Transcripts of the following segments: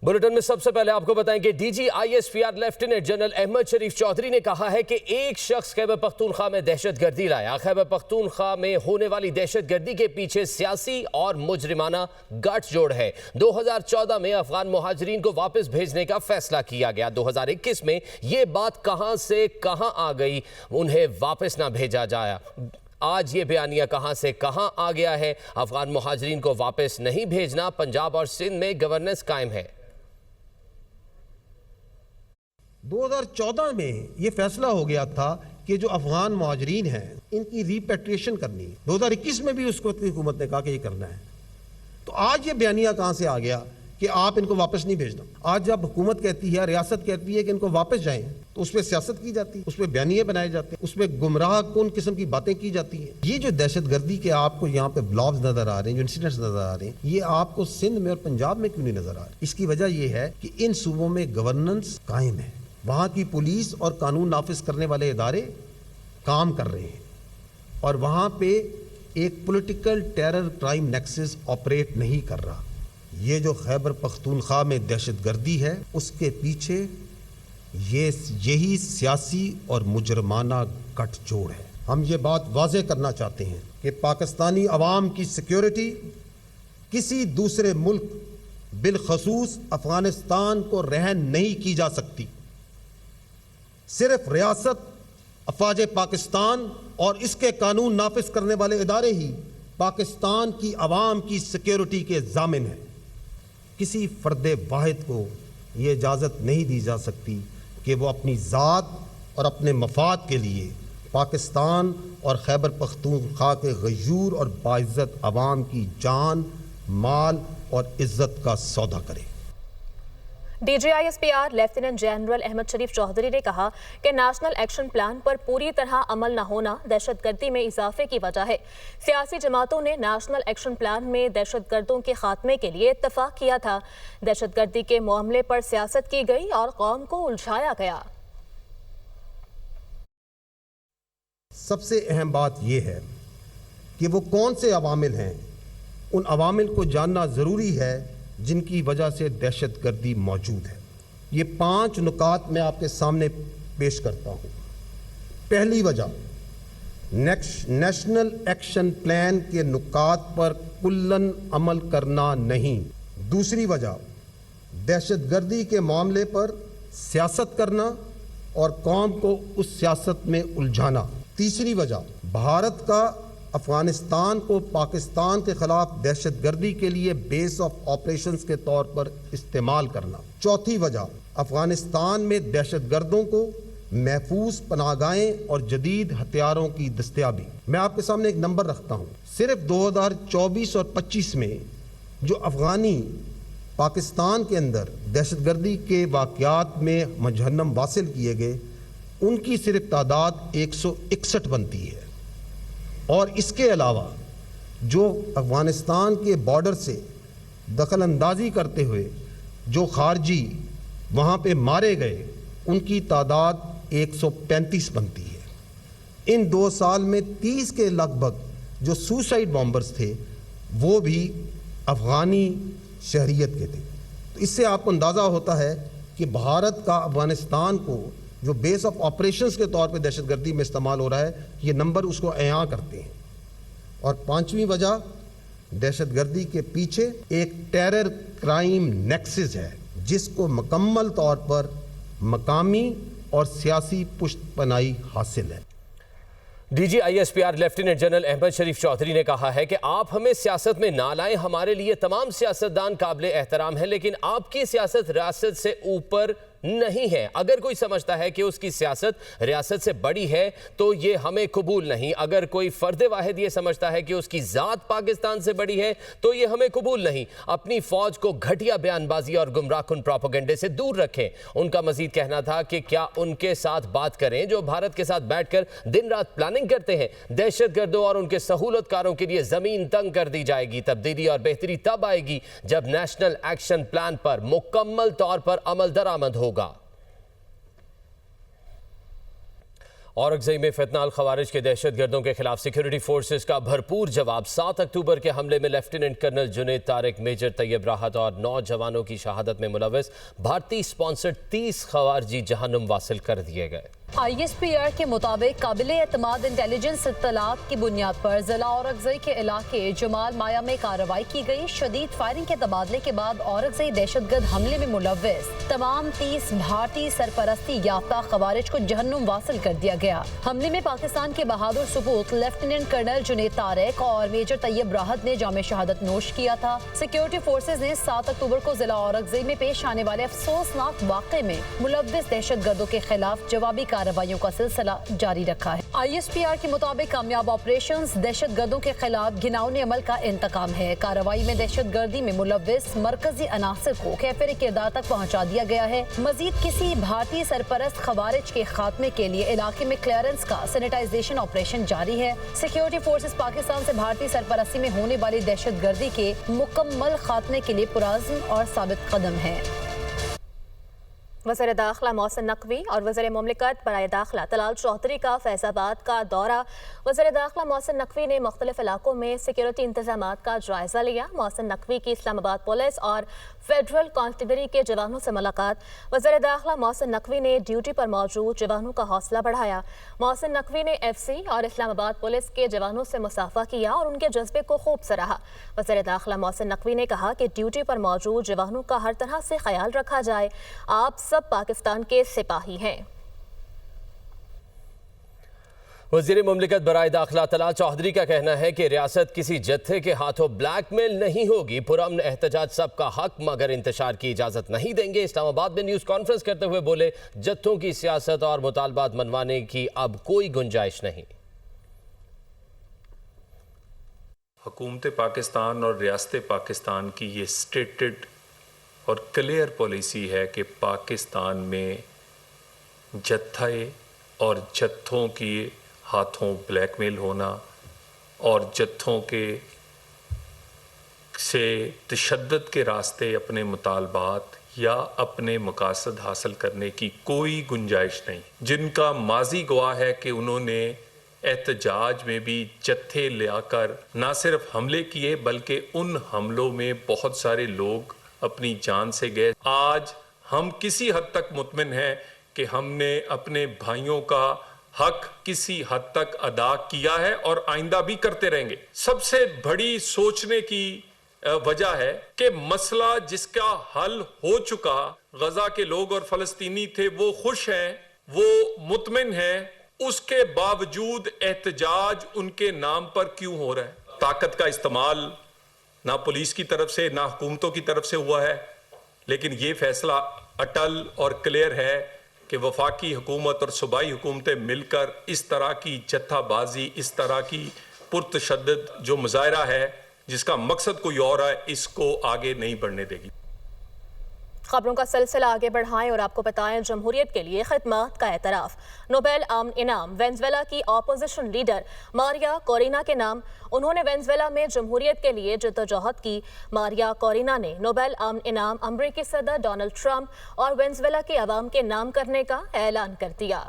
Bulletin में सबसे पहले आपको बताएं कि DG ISPR lieutenant general Ahmed Sharif Chaudhry ने कहा है कि एक शख्स खैबर पख्तूनख्वा में दहशतगर्दी लाया। खैबर पख्तूनख्वा में होने वाली दहशतगर्दी के पीछे सियासी और मुजरिमाना गठजोड़ है। 2014 में अफगान मुहाजिरीन को वापस भेजने का फैसला किया गया। 2021 में ये बात कहां से कहां आ गई, उन्हें वापस ना भेजा जाया। आज ये बयानिया कहां से कहां आ गया है। अफगान मुहाजिरीन को वापस नहीं भेजना, पंजाब और सिंध में गवर्नेंस कायम है। 2014 में ये फैसला हो गया था कि जो अफगान मुहाजिरीन हैं इनकी रिपेट्रिएशन करनी है। 2021 में भी उसको हुकूमत ने कहा कि ये करना है। तो आज ये बयानिया कहां से आ गया कि आप इनको वापस नहीं भेजना। आज जब हुकूमत कहती है, रियासत कहती है कि इनको वापस जाएं, तो उस पर सियासत की जाती है, उस पर बयानिए बनाए जाते हैं, उसमें गुमराह कौन किस्म की बातें की जाती हैं। ये जो दहशतगर्दी के आपको यहाँ पे ब्लॉग्स नजर आ रहे हैं, जो इंसिडेंट्स नजर आ रहे हैं, ये आपको सिंध में और पंजाब में क्यों नहीं नजर आ रहे? इसकी वजह ये है कि इन सूबों में गवर्नेंस कायम है। वहाँ की पुलिस और कानून नाफिज करने वाले इदारे काम कर रहे हैं और वहाँ पे एक political terror crime nexus operate नहीं कर रहा। ये जो खैबर पख्तूनख्वा में दहशतगर्दी है, उसके पीछे यही सियासी और मुजरमाना गठजोड़ है। हम ये बात वाज़ेह करना चाहते हैं कि पाकिस्तानी अवाम की सिक्योरिटी किसी दूसरे मुल्क बिलखसूस अफगानिस्तान को रहन नहीं की जा सकती। सिर्फ रियासत, अफवाज पाकिस्तान और इसके कानून नाफिज करने वाले इदारे ही पाकिस्तान की अवाम की सिक्योरिटी के ज़ामिन हैं। किसी फ़र्द वाहिद को ये इजाज़त नहीं दी जा सकती कि वो अपनी ज़ात और अपने मफाद के लिए पाकिस्तान और खैबर पख्तूनख्वा के गयूर और बाइज़्ज़त अवाम की जान, माल और इज़्ज़त का सौदा करे। DG ISPR lieutenant general Ahmed Sharif Chaudhry ने कहा कि नेशनल एक्शन प्लान पर पूरी तरह अमल न होना दहशतगर्दी में इजाफे की वजह है। सियासी जमातों ने नेशनल एक्शन प्लान में दहशतगर्दों के खात्मे के लिए इत्तफाक किया था। दहशतगर्दी के मामले पर सियासत की गई और कौम को उलझाया गया। सबसे अहम बात यह है कि वो कौन से अवामिल हैं। उन अवामिल को जानना ज़रूरी है जिनकी वजह से दहशतगर्दी मौजूद है। ये 5 नुकात मैं आपके सामने पेश करता हूँ। पहली वजह, नेशनल एक्शन प्लान के नुकात पर कुल्लन अमल करना नहीं। दूसरी वजह, दहशतगर्दी के मामले पर सियासत करना और कौम को उस सियासत में उलझाना। तीसरी वजह, भारत का अफगानिस्तान को पाकिस्तान के खिलाफ दहशतगर्दी के लिए बेस ऑफ ऑपरेशंस के तौर पर इस्तेमाल करना। चौथी वजह, अफगानिस्तान में दहशतगर्दों को महफूज पनाहगाहें और जदीद हथियारों की दस्तयाबी। मैं आपके सामने एक नंबर रखता हूँ। सिर्फ 2024 और 25 में जो अफगानी पाकिस्तान के अंदर दहशतगर्दी के वाक़यात में मुजहन्नम वासिल किए गए, उनकी सिर्फ तादाद 161 बनती है। और इसके अलावा जो अफ़गानिस्तान के बॉर्डर से दखल अंदाज़ी करते हुए जो खारजी वहाँ पे मारे गए, उनकी तादाद 135 बनती है। इन 2 साल में 30 के लगभग जो सुसाइड बॉम्बर्स थे वो भी अफ़गानी शहरियत के थे। तो इससे आपको अंदाज़ा होता है कि भारत का अफ़गानिस्तान को जो बेस ऑफ ऑपरेशंस के तौर पे दहशतगर्दी में इस्तेमाल हो रहा है, ये नंबर उसको अयां करते हैं। और 5वीं वजह, दहशतगर्दी के पीछे एक टेरर क्राइम नेक्सस है जिसको मुकम्मल तौर पर मकामी और सियासी पुष्टपनाही हासिल है। DG ISPR lieutenant general Ahmed Sharif Chaudhry ने कहा है कि आप हमें सियासत में ना लाएं। हमारे लिए तमाम सियासतदान काबिल एहतराम हैं, लेकिन आपकी सियासत रियासत से ऊपर नहीं है। अगर कोई समझता है कि उसकी सियासत रियासत से बड़ी है तो ये हमें कबूल नहीं। अगर कोई फर्द वाहिद ये समझता है कि उसकी ज़ात पाकिस्तान से बड़ी है तो ये हमें कबूल नहीं। अपनी फ़ौज को घटिया बयानबाजी और गुमराहकुन प्रोपेगेंडे से दूर रखें। उनका मजीद कहना था कि क्या उनके साथ बात करें जो भारत के साथ बैठकर दिन रात प्लानिंग करते हैं। दहशतगर्दों और उनके सहूलतकारों के लिए ज़मीन तंग कर दी जाएगी। तब्दीली और बेहतरी तब आएगी जब नेशनल एक्शन प्लान पर मुकम्मल तौर पर अमल दरामद होगा। औरंगज़ई में फितनाल खवारिज के दहशत गर्दों के खिलाफ सिक्योरिटी फोर्सेस का भरपूर जवाब। 7 अक्टूबर के हमले में lieutenant colonel Junaid Tariq, major Tayyab Rahat और 9 जवानों की शहादत में मुलव्वस भारतीय स्पॉन्सर्ड 30 खवारजी जहन्नुम वासिल कर दिए गए। ISPR के मुताबिक काबिले एतमाद इंटेलिजेंस इत्तलात की बुनियाद पर जिला औरंगज़ई के इलाके जमाल माया में कार्रवाई की गई। शदीद फायरिंग के तबादले के बाद औरंगज़ई दहशतगर्द हमले में मुलव्वस तमाम 30 भारतीय सरपरस्ती याफ्ता खवारिज को जहन्नुम वासिल कर दिया गया। हमले में पाकिस्तान के बहादुर सपूत लेफ्टिनेंट कर्नल जुनैद तारिक और मेजर तैयब राहत ने जाम शहादत नोश किया था। सिक्योरिटी फोर्सेज ने 7 अक्टूबर को जिला औरंगज़ई में पेश आने वाले अफसोसनाक वाक़े में मुलव्वस दहशतगर्दों के खिलाफ जवाबी कार्रवाइयों का सिलसिला जारी रखा है। ISPR के मुताबिक कामयाब ऑपरेशंस दहशतगर्दों के खिलाफ घिनौने अमल का इंतकाम है। कार्रवाई में दहशतगर्दी में मुलव्वस मरकजी अनासर को कैफिर किरदार तक पहुंचा दिया गया है। मजीद किसी भारतीय सरपरस्त खवारिज के खात्मे के लिए इलाके में क्लियरेंस का सैनिटाइजेशन ऑपरेशन जारी है। सिक्योरिटी फोर्सेस पाकिस्तान से भारतीय सरपरस्ती में होने वाली दहशतगर्दी के मुकम्मल खात्मे के लिए पुरअज़्म और साबित कदम है। वज़ीर दाखिला मोहसिन नकवी और वज़ीर मुमलिकत बराए दाखिला तलाल चौधरी का फैज़ाबाद का दौरा। वज़ीर दाखिला मोहसिन नकवी ने मुख्तलिफ इलाकों में सिक्योरिटी इंतजामात का जायज़ा लिया। मोहसिन नकवी की इस्लामाबाद पुलिस और फेडरल कांस्टेबलरी के जवानों से मुलाकात। वज़ीर दाखिला मोहसिन नकवी ने ड्यूटी पर मौजूद जवानों का हौसला बढ़ाया। मोहसिन नकवी ने FC और इस्लामाबाद पुलिस के जवानों से मुसाफा किया और उनके जज्बे को खूब सराहा। वज़ीर दाखिला मोहसिन नकवी ने कहा कि ड्यूटी पर मौजूद जवानों का हर तरह से ख्याल रखा जाए। आप सब पाकिस्तान के सिपाही हैं। वज़ीर मुमलिकत बराए दाखिला तलाल चौधरी का कहना है कि रियासत किसी जत्थे के हाथों ब्लैकमेल नहीं होगी। पुरअमन एहतजाज सबका हक, मगर इंतशार की इजाज़त नहीं देंगे। इस्लामाबाद में न्यूज़ कॉन्फ्रेंस करते हुए बोले, जत्थों की सियासत और मुतालबात मनवाने की अब कोई गुंजाइश नहीं। हुकूमत पाकिस्तान और रियासत पाकिस्तान की ये स्टेटेड और क्लियर पॉलिसी है कि पाकिस्तान में जत्थे और जत्थों की हाथों ब्लैकमेल होना और जत्थों के से तशद्दुद के रास्ते अपने मुतालबात या अपने मकासद हासिल करने की कोई गुंजाइश नहीं। जिनका माजी गवाह है कि उन्होंने एहतजाज में भी जत्थे लाकर ना सिर्फ हमले किए बल्कि उन हमलों में बहुत सारे लोग अपनी जान से गए। आज हम किसी हद तक मुतमिन हैं कि हमने अपने भाइयों का हक किसी हद तक अदा किया है और आइंदा भी करते रहेंगे। सबसे बड़ी सोचने की वजह है कि मसला जिसका हल हो चुका, गजा के लोग और फलस्तीनी थे वो खुश हैं, वो मुतमिन हैं, उसके बावजूद एहतजाज उनके नाम पर क्यों हो रहा है? ताकत का इस्तेमाल ना पुलिस की तरफ से ना हुकूमतों की तरफ से हुआ है, लेकिन ये फैसला अटल और क्लियर है कि वफाकी हुकूमत और सूबाई हुकूमतें मिलकर इस तरह की जत्थाबाजी, इस तरह की पुरतशद्दुद जो मुजाहरा है जिसका मकसद कोई और है, इसको आगे नहीं बढ़ने देगी। खबरों का सिलसिला आगे बढ़ाएं और आपको बताएं, जमहूरियत के लिए खिदमत का एतराफ़। नोबेल अमन इनाम वेनेज़ुएला की अपोजिशन लीडर मारिया कोरिना के नाम। उन्होंने वेनेज़ुएला में जमहूरियत के लिए जद्दोजहद की। मारिया कोरिना ने नोबेल अमन इनाम अमरीकी सदर डोनाल्ड ट्रंप और वेनेज़ुएला के अवाम के नाम करने का ऐलान कर दिया।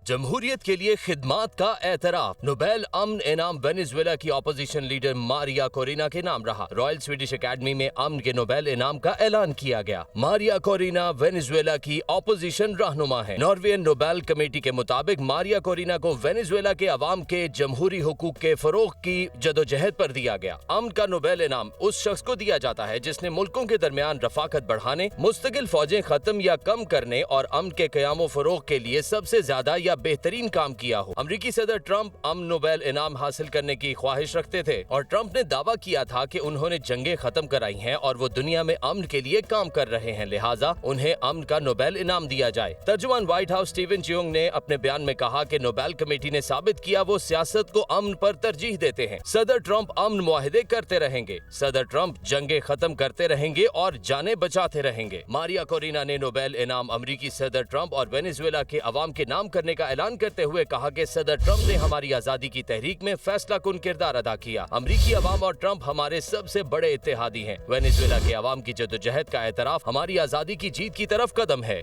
जमहूरियत के लिए खिदमात का एतराफ। नोबेल अमन इनाम वेनेज़ुएला की अपोजिशन लीडर मारिया कोरिना के नाम रहा। रॉयल स्वीडिश अकेडमी में अमन के नोबेल इनाम का ऐलान किया गया। मारिया कोरिना वेनेज़ुएला की अपोजिशन रहनुमा है। नॉर्वेजियन नोबेल कमेटी के मुताबिक मारिया कोरिना को वेनेज़ुएला के अवाम के जमहूरी हुकूक के फरोग की जदोजहद पर दिया गया। अमन का नोबेल इनाम उस शख्स को दिया जाता है जिसने मुल्कों के दरमियान रफाकत बढ़ाने, मुस्तकिल फौजें खत्म या कम करने और अमन के क़याम फरोग के लिए सबसे ज्यादा या बेहतरीन काम किया हो। अमेरिकी सदर ट्रंप अमन नोबेल इनाम हासिल करने की ख्वाहिश रखते थे और ट्रंप ने दावा किया था कि उन्होंने जंगें खत्म कराई हैं और वो दुनिया में अमन के लिए काम कर रहे हैं, लिहाजा उन्हें अमन का नोबेल इनाम दिया जाए। तर्जुमान व्हाइट हाउस स्टीवन चियोंग ने अपने बयान में कहा कि नोबेल कमेटी ने साबित किया वो सियासत को अमन पर तरजीह देते हैं। सदर ट्रंप अमन मुआहिदे करते रहेंगे। सदर ट्रंप जंगें खत्म करते रहेंगे और जाने बचाते रहेंगे। मारिया कोरिना ने नोबेल इनाम अमेरिकी सदर ट्रंप और वेनेज़ुएला के अवाम के नाम करने का ऐलान करते हुए कहा कि सदर ट्रंप ने हमारी आजादी की तहरीक में फैसला कुन किरदार अदा किया। अमेरिकी अवाम और ट्रंप हमारे सबसे बड़े इत्तेहादी हैं। वेनेज़ुएला के अवाम की जद्दोजहद का एतराफ हमारी आजादी की जीत की तरफ कदम है।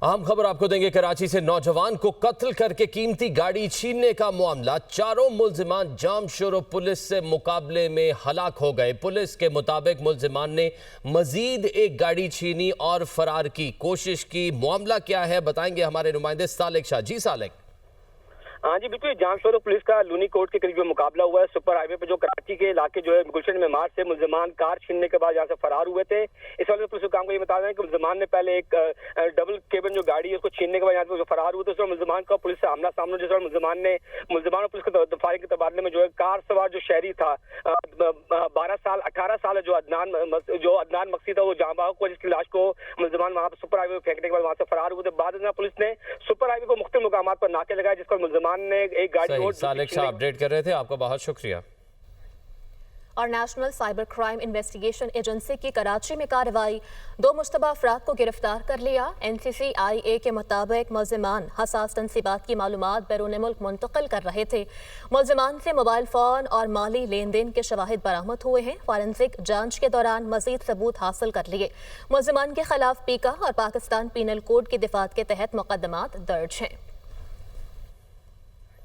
अहम खबर आपको देंगे। कराची से नौजवान को कत्ल करके कीमती गाड़ी छीनने का मामला। चारों मुल्जिमान जामशोरो पुलिस से मुकाबले में हलाक हो गए। पुलिस के मुताबिक मुल्जिमान ने मजीद एक गाड़ी छीनी और फरार की कोशिश की। मामला क्या है बताएंगे हमारे नुमाइंदे सालेक शाह। जी सालेक। हाँ जी बिल्कुल, जामशोरो पुलिस का लूनी कोर्ट के करीब मुकाबला हुआ है। सुपर हाईवे पे जो कराची के इलाके जो है गुलशन में मार्च से मुल्जिमान कार छीनने के बाद यहाँ से फरार हुए थे। इस वाले पुलिस काम को ये बता रहे हैं कि मुल्जिमान ने पहले एक डबल केबिन जो गाड़ी है उसको छीनने के बाद यहाँ से फरार हुए थे। उस मुल्जिमान का पुलिस से आमना सामना, जिस मुल्जिमान और पुलिस के फायरिंग के तबादले में जो है कार सवार जो शहरी था 18 साल जो अदनान मक्सी था वो जहाँ बाग को, जिसकी लाश को मुल्जिमान वहाँ पर सुपर हाईवे फेंकने के बाद वहाँ से फरार हुए थे। बाद में पुलिस ने सुपर हाईवे को मुख्तलिफ मुकामात पर नाके लगाए, जिस पर मुल्जिमान ने एक गाड़ी सालेक शाह अपडेट कर रहे थे, आपका बहुत शुक्रिया। और national cyber crime investigation agency की कराची में कार्रवाई। 2 मुश्तबा अफराद को गिरफ्तार कर लिया। NCCIA के मुताबिक मुल्जिमान हसास तनसीबात की मालूमात बैरून मुल्क मुंतकिल कर रहे थे। मुल्जिमान से मोबाइल फोन और माली लेन देन के शवाहिद बरामद हुए हैं। फॉरेंसिक जांच के दौरान मजीद सबूत हासिल कर लिए। मुल्जिमान के खिलाफ पीका और पाकिस्तान पीनल कोड की दिफात के तहत मुकदमात दर्ज हैं।